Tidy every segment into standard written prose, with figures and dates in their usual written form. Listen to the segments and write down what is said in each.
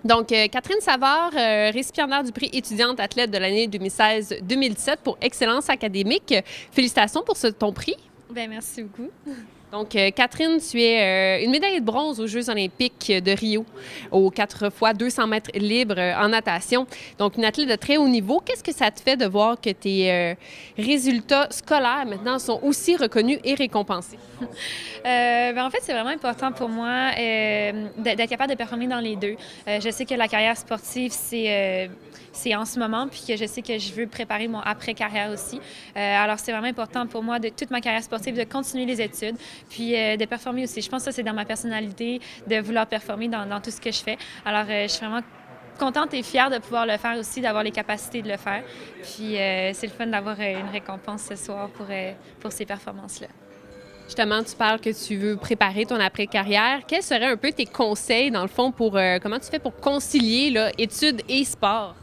Donc, Catherine Savard, récipiendaire du prix étudiante athlète de l'année 2016-2017 pour excellence académique. Félicitations pour ton prix. Bien, merci beaucoup. Donc, Catherine, tu es une médaillée de bronze aux Jeux olympiques de Rio, aux 4 fois 200 mètres libres en natation. Donc, une athlète de très haut niveau. Qu'est-ce que ça te fait de voir que tes résultats scolaires maintenant sont aussi reconnus et récompensés? En fait, c'est vraiment important pour moi d'être capable de performer dans les deux. Je sais que la carrière sportive, c'est en ce moment, puis que je sais que je veux préparer mon après-carrière aussi. Alors, c'est vraiment important pour moi, de toute ma carrière sportive, de continuer les études, puis de performer aussi. Je pense que ça, c'est dans ma personnalité, de vouloir performer dans tout ce que je fais. Alors, je suis vraiment contente et fière de pouvoir le faire aussi, d'avoir les capacités de le faire. Puis, c'est le fun d'avoir une récompense ce soir pour ces performances-là. Justement, tu parles que tu veux préparer ton après-carrière. Quels seraient un peu tes conseils, dans le fond, pour comment tu fais pour concilier là, études et sport?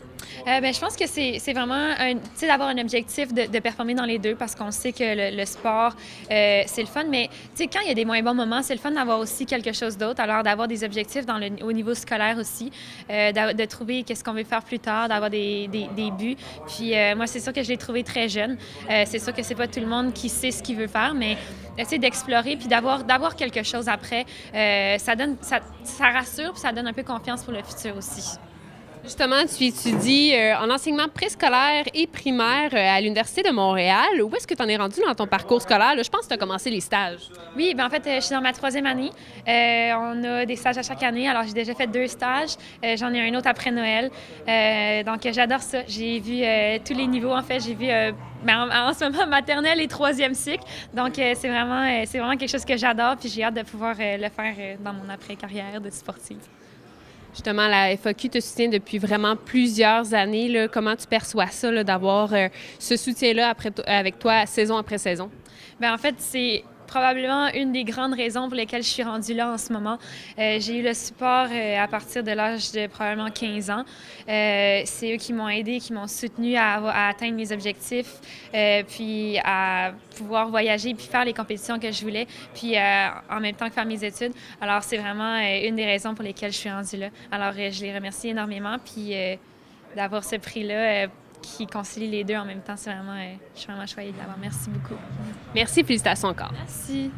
Je pense que c'est vraiment d'avoir un objectif de performer dans les deux parce qu'on sait que le sport, c'est le fun. Mais quand il y a des moins bons moments, c'est le fun d'avoir aussi quelque chose d'autre. Alors, d'avoir des objectifs au niveau scolaire aussi, de trouver qu'est-ce qu'on veut faire plus tard, d'avoir des buts. Puis moi, c'est sûr que je l'ai trouvé très jeune. C'est sûr que c'est pas tout le monde qui sait ce qu'il veut faire, mais essayer d'explorer puis d'avoir quelque chose après, ça rassure puis ça donne un peu confiance pour le futur aussi. Justement, tu étudies en enseignement préscolaire et primaire à l'Université de Montréal. Où est-ce que tu en es rendu dans ton parcours scolaire? Là, je pense que tu as commencé les stages. Oui, en fait, je suis dans ma 3e année. On a des stages à chaque année. Alors, j'ai déjà fait 2 stages. J'en ai un autre après Noël. Donc, j'adore ça. J'ai vu tous les niveaux. En fait, j'ai vu en ce moment maternelle et 3e cycle. Donc, c'est vraiment quelque chose que j'adore. Puis, j'ai hâte de pouvoir le faire dans mon après-carrière de sportive. Justement, la FAQ te soutient depuis vraiment plusieurs années. Là. Comment tu perçois ça, là, d'avoir ce soutien-là avec toi saison après saison? En fait, c'est probablement une des grandes raisons pour lesquelles je suis rendue là en ce moment. J'ai eu le support à partir de l'âge de probablement 15 ans. C'est eux qui m'ont aidée, qui m'ont soutenue à atteindre mes objectifs, puis à pouvoir voyager puis faire les compétitions que je voulais, puis en même temps que faire mes études. Alors, c'est vraiment une des raisons pour lesquelles je suis rendue là. Alors, je les remercie énormément, puis d'avoir ce prix-là qui concilie les deux en même temps, je suis vraiment choyée de l'avoir. Merci beaucoup. Merci, félicitations encore. Merci.